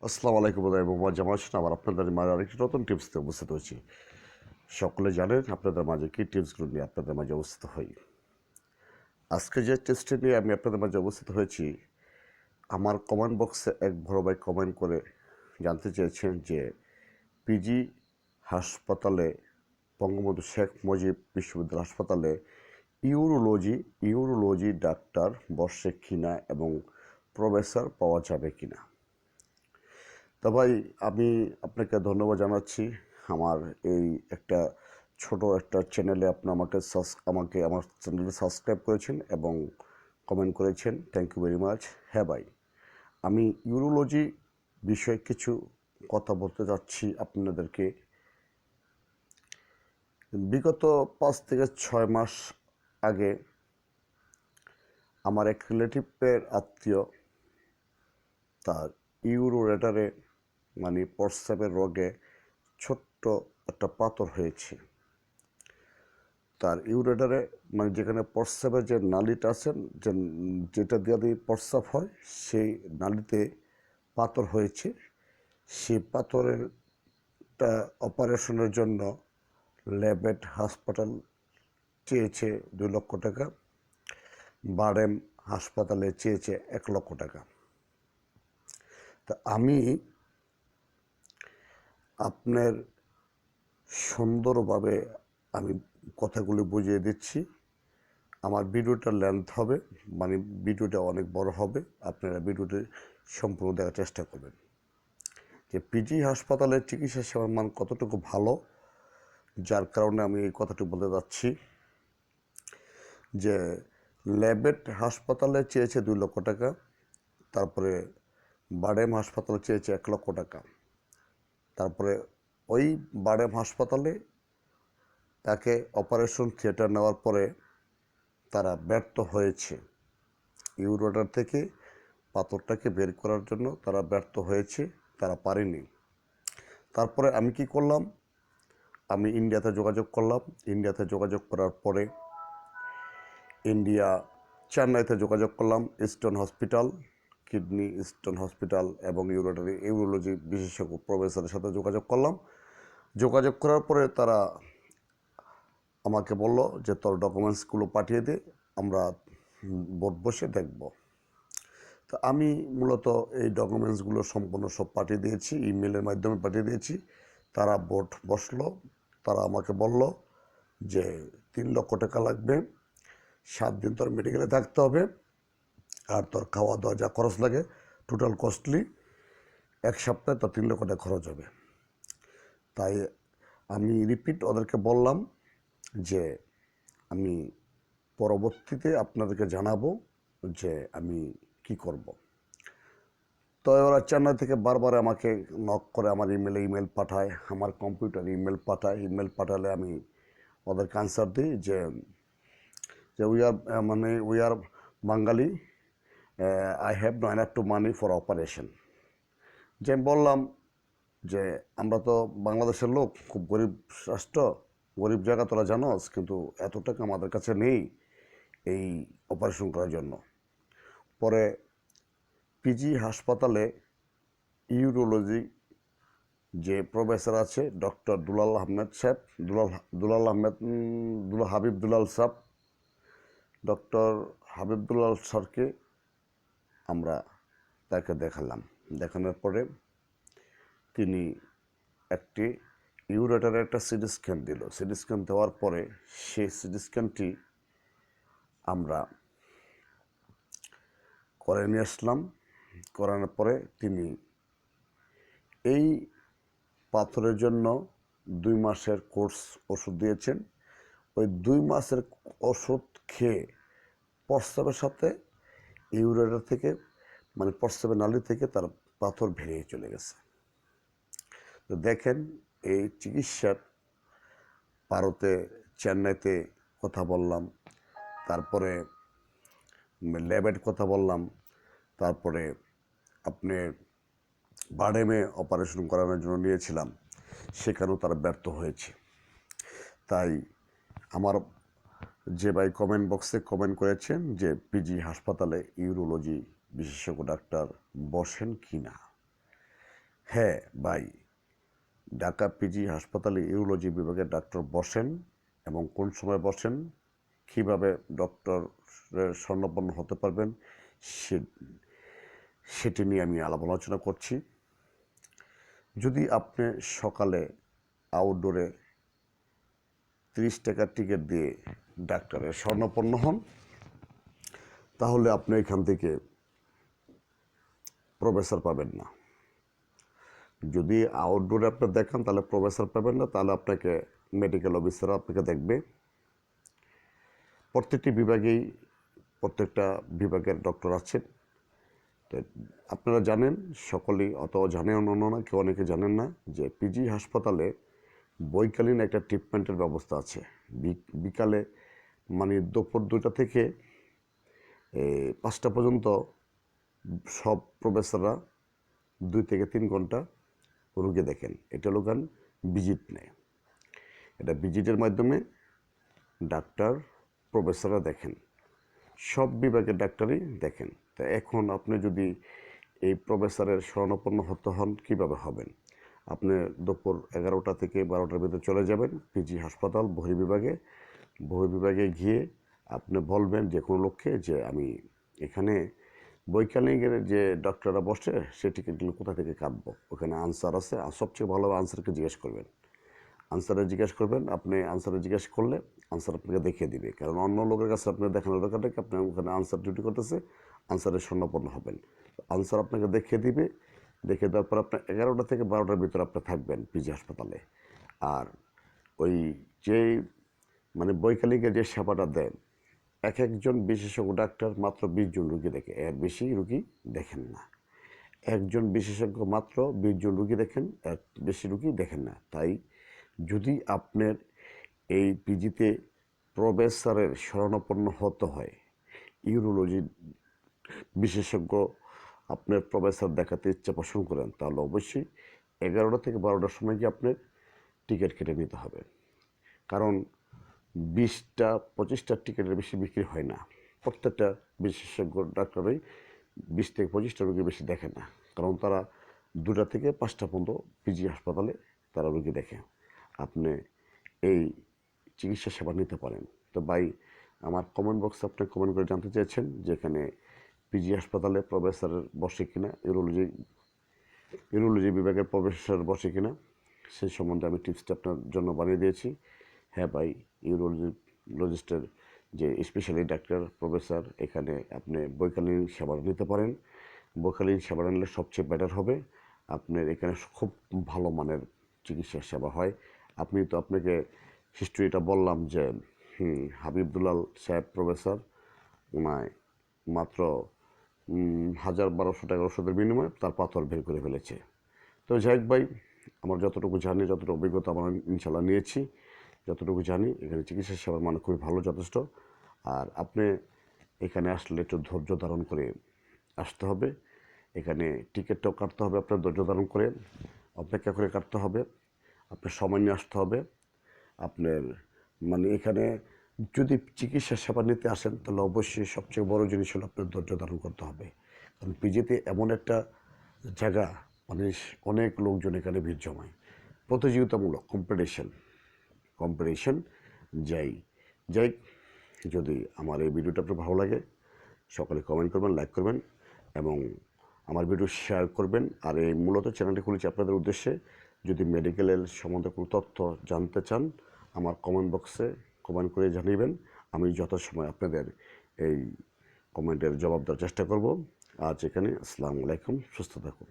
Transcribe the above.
আসসালামু আলাইকুম এবং জামাল হোসেন আবার আপনাদের মাঝে আরেকটি নতুন টিপস নিয়ে উপস্থিত হয়েছি। সকলে জানেন আপনাদের মাঝে কী টিপসগুলো নিয়ে আপনাদের মাঝে উপস্থিত হই। আজকে যে টিপসটি নিয়ে আমি আপনাদের মাঝে উপস্থিত হয়েছি, আমার কমেন্ট বক্সে এক বড় ভাই কমেন্ট করে জানতে চেয়েছেন যে পিজি হাসপাতালে, বঙ্গবন্ধু শেখ মুজিব বিশ্ববিদ্যালয় হাসপাতালে ইউরোলজি ডাক্তার বসে কিনা এবং প্রফেসর পাওয়া যাবে কিনা। তা ভাই, আমি আপনাকে ধন্যবাদ জানাচ্ছি। আমার এই একটা ছোট একটা চ্যানেলে আপনি আমাকে আমার চ্যানেলে সাবস্ক্রাইব করেছেন এবং কমেন্ট করেছেন। Thank you very much. হ্যাঁ ভাই, আমি ইউরোলজি বিষয়ে কিছু কথা বলতে চাচ্ছি আপনাদেরকে। বিগত 5 থেকে 6 মাস আগে আমার এক রিলেটিভের আত্মীয়, তার ইউরোরেটারে মানে প্রস্রাবের রোগে ছোট্ট একটা পাথর হয়েছে। তার ইউরেটারে মানে যেখানে প্রস্রাবের যে নালীটা আছে, যেটা দিয়ে প্রস্রাব হয়, সেই নালীতে পাথর হয়েছে। সেই পাথরেরটা অপারেশনের জন্য ল্যাবেট হাসপাতাল চেয়েছে 2 লক্ষ টাকা, বারেম হাসপাতালে চেয়েছে 1 লক্ষ টাকা। তা আমি আপনার সুন্দরভাবে আমি কথাগুলি বুঝিয়ে দিচ্ছি। আমার ভিডিওটা লেন্থ হবে, মানে ভিডিওটা অনেক বড় হবে। আপনারা ভিডিওটি সম্পূর্ণ দেখার চেষ্টা করবেন যে পিজি হাসপাতালের চিকিৎসা সেবার মান কতটুকু ভালো, যার কারণে আমি এই কথাটি বলতে যাচ্ছি যে ল্যাবেট হাসপাতালে চেয়েছে 2 লক্ষ টাকা, তারপরে বাডেম হাসপাতালে চেয়েছে 1 লক্ষ টাকা। তারপরে ওই বাডেম হাসপাতালে তাকে অপারেশন থিয়েটার নেওয়ার পরে তারা ব্যর্থ হয়েছে। ইউরোটার থেকে পাথরটাকে বের করার জন্য তারা ব্যর্থ হয়েছে, তারা পারেনি। তারপরে আমি কি করলাম, আমি ইন্ডিয়াতে যোগাযোগ করলাম। ইন্ডিয়াতে যোগাযোগ করার পরে চেন্নাইতে যোগাযোগ করলাম, eastern hospital, kidney eastern hospital এবং ইউরোলজি বিশেষজ্ঞ প্রফেসরের সাথে যোগাযোগ করলাম। যোগাযোগ করার পরে তারা আমাকে বলল যে তোর ডকুমেন্টসগুলো পাঠিয়ে দে, আমরা বোর্ড বসে দেখব। তো আমি মূলত এই ডকুমেন্টসগুলো সম্পূর্ণ সব পাঠিয়ে দিয়েছি, ইমেলের মাধ্যমে পাঠিয়ে দিয়েছি। তারা বোর্ড বসলো। তারা আমাকে বলল যে 3 লক্ষ টাকা লাগবে, 7 দিন তোর মেডিকেলে থাকতে হবে, আর তোর খাওয়া দাওয়া যা খরচ লাগে টোটাল কস্টলি 1 সপ্তাহে তোর 3 লক্ষ টাকা খরচ হবে। তাই আমি রিপিট ওদেরকে বললাম যে আমি পরবর্তীতে আপনাদেরকে জানাবো যে আমি কি করব। তো ওরা চেন্নাই থেকে বারবার আমাকে নক করে, আমার ইমেল পাঠায়, আমার কম্পিউটারে ইমেল পাঠায়। ইমেল পাঠালে আমি ওদেরকে আনসার দিই যে we are Bangali, I have no enough to money for operation. যে আমি বললাম যে আমরা তো বাংলাদেশের লোক, খুব গরিব রাষ্ট্র, গরিব জায়গা তোরা জানোস, কিন্তু এত টাকা আমাদের কাছে নেই এই অপারেশন করার জন্য। পরে পিজি হাসপাতালে ইউরোলজি যে প্রফেসর আছে, ডক্টর দুলাল আহমেদ সাহেব, হাবিব দুলাল সাহেব, ডক্টর হাবিব দুলাল স্যারকে আমরা তাকে দেখালাম। দেখানোর পরে তিনি একটি ইউরেটারের একটা সিটি স্ক্যান দিল। সিটি স্ক্যান দেওয়ার পরে সেই সিটি স্ক্যানটি আমরা করে নিয়ে আসলাম। করানোর পরে তিনি এই পাথরের জন্য 2 মাসের কোর্স ওষুধ দিয়েছেন। ওই 2 মাসের ওষুধ খেয়ে প্রস্রাবের সাথে ইউরেটার থেকে, মানে প্রস্রাবের নালী থেকে তার পাথর বেরিয়ে চলে গেছে। তো দেখেন, এই চিকিৎসার ভারতে চেন্নাইতে কথা বললাম, তারপরে ল্যাবের কথা বললাম, তারপরে আপনি বাডেমে অপারেশন করানোর জন্য নিয়েছিলাম, সেখানেও তারা ব্যর্থ হয়েছে। তাই আমার যে ভাই কমেন্ট বক্সে কমেন্ট করেছেন যে পিজি হাসপাতালে ইউরোলজি বিশেষজ্ঞ ডাক্তার বসেন কি না, হ্যাঁ ভাই, ঢাকা পিজি হাসপাতালে ইউরোলজি বিভাগের ডাক্তার বসেন এবং কোন সময় বসেন, কীভাবে ডক্টরের স্বর্ণাপন্ন হতে পারবেন সে সেটি নিয়ে আমি আলাপ আলোচনা করছি। যদি আপনি সকালে আউটডোরে 30 টাকার টিকিট দিয়ে ডাক্তারের স্বর্ণাপন্ন হন, তাহলে আপনি এখান থেকে প্রফেসর পাবেন না। যদি আউটডোরে আপনি দেখান তাহলে প্রফেসর পাবেন না, তাহলে আপনাকে মেডিকেল অফিসার আপনাকে দেখবে। প্রত্যেকটা বিভাগের ডক্টর আছেন। তো আপনারা জানেন, সকলেই অত জানেন না, কেউ অনেকে জানেন না যে পিজি হাসপাতালে বৈকালীন একটা ট্রিটমেন্টের ব্যবস্থা আছে। বিকালে মানে দুপুর 2টা থেকে 5টা পর্যন্ত সব প্রফেসররা 2 থেকে 3 ঘন্টা রুগী দেখেন। এটা লোকান ভিজিট নেয়। এটা ভিজিটের মাধ্যমে ডাক্তার প্রফেসররা দেখেন, সব বিভাগের ডাক্তারই দেখেন। তা এখন আপনি যদি এই প্রফেসরের শরণাপন্ন হতে হন, কীভাবে হবেন? আপনি দুপুর 11টা থেকে 12টার ভিতরে চলে যাবেন পিজি হাসপাতাল বহির্বিভাগে গিয়ে আপনি বলবেন যে কোনো লোককে যে আমি এখানে বৈজ্ঞানিকের যে ডক্টররা বসে সে টিকিটগুলো কোথা থেকে কাটবো, ওখানে আনসার আছে। আর সবচেয়ে ভালো আনসারকে জিজ্ঞেস করবেন। আপনি আনসারে জিজ্ঞেস করলে আনসার আপনাকে দেখিয়ে দিবে। কারণ অন্য লোকের কাছে আপনার দেখানোর দরকার নেই, আপনি ওখানে আনসার ডিউটি করতেছে, আনসারের স্বর্ণাপন্ন হবেন। আনসার আপনাকে দেখিয়ে দিবে। দেখিয়ে দেওয়ার পর আপনার 11টা থেকে 12টার ভিতরে আপনি থাকবেন পিজি হাসপাতালে। আর ওই যে মানে বৈকালিকে যে সেবাটা দেন, একজন বিশেষজ্ঞ ডাক্তার মাত্র 20 জন রুগী দেখে, এর বেশি রুগী দেখেন না। একজন বিশেষজ্ঞ মাত্র 20 জন রুগী দেখেন, এর বেশি রুগী দেখেন না। তাই যদি আপনার এই পিজিতে প্রফেসরের শরণাপন্ন হতে হয়, ইউরোলজি বিশেষজ্ঞ আপনার প্রফেসর দেখাতে ইচ্ছা পোষণ করেন, তাহলে অবশ্যই 11টা থেকে 12টার সময় গিয়ে আপনার টিকিট কেটে নিতে হবে। কারণ 20টা 25টা টিকিটের বেশি বিক্রি হয় না। প্রত্যেকটা বিশেষজ্ঞ ডাক্তারই 20 থেকে 25টা রোগী বেশি দেখে না। কারণ তারা 2টা থেকে 5টা পর্যন্ত পিজি হাসপাতালে তারা রোগী দেখে। আপনি এই চিকিৎসা সেবা নিতে পারেন। তো ভাই, আমার কমেন্ট বক্সে আপনি কমেন্ট করে জানতে চেয়েছেন যে এখানে পিজি হাসপাতালে প্রফেসর বসে কিনা, ইউরোলজি বিভাগের প্রফেসর বসে কিনা, সেই সম্বন্ধে আমি টিপসটা আপনার জন্য বানিয়ে দিয়েছি। হ্যাঁ ভাই, ইউরোলজিস্টের যে স্পেশালি ডাক্তার প্রফেসর, এখানে আপনি বৈকালীন সেবা নিতে পারেন। বৈকালীন সেবা নিলে সবচেয়ে বেটার হবে। আপনার এখানে খুব ভালো মানের চিকিৎসা সেবা হয়। আপনাকে হিস্ট্রিটা বললাম যে হাবিব দুলাল সাহেব প্রফেসর, ওনায় মাত্র 1,000-1,200 টাকার ওষুধের বিনিময়ে তার পাথর বের করে ফেলেছে। তো যাই হোক ভাই, আমার যতটুকু জানি, যতটুকু অভিজ্ঞতা আমার ইনশাল্লাহ নিয়েছি, যতটুকু জানি এখানে চিকিৎসা সেবার মান খুবই ভালো, যথেষ্ট। আর আপনি এখানে আসলে একটু ধৈর্য ধারণ করে আসতে হবে। এখানে টিকিটটাও কাটতে হবে, আপনার ধৈর্য ধারণ করে অপেক্ষা করে কাটতে হবে। আপনার সময় নিয়ে আসতে হবে। আপনার মানে এখানে যদি চিকিৎসা সেবা নিতে আসেন, তাহলে অবশ্যই সবচেয়ে বড় জিনিস হলো আপনার ধৈর্য ধারণ করতে হবে। কারণ পিজিতে এমন একটা জায়গা, মানে অনেক লোকজন এখানে ভিড় জমায়, প্রতিযোগিতামূলক কম্পিটিশন। যাই যাই যদি আমার এই ভিডিওটা আপনার ভালো লাগে, সকলে কমেন্ট করবেন, লাইক করবেন এবং আমার ভিডিও শেয়ার করবেন। আর এই মূলত চ্যানেলটি খুলেছি আপনাদের উদ্দেশ্যে। যদি মেডিকেলের সম্বন্ধে কোনো তথ্য জানতে চান, আমার কমেন্ট বক্সে কমেন্ট করে জানিবেন। আমি যথাসময় আপনাদের এই কমেন্টের জবাব দেওয়ার চেষ্টা করব। আজ এখানে, আসসালামু আলাইকুম, সুস্থ থাকুন।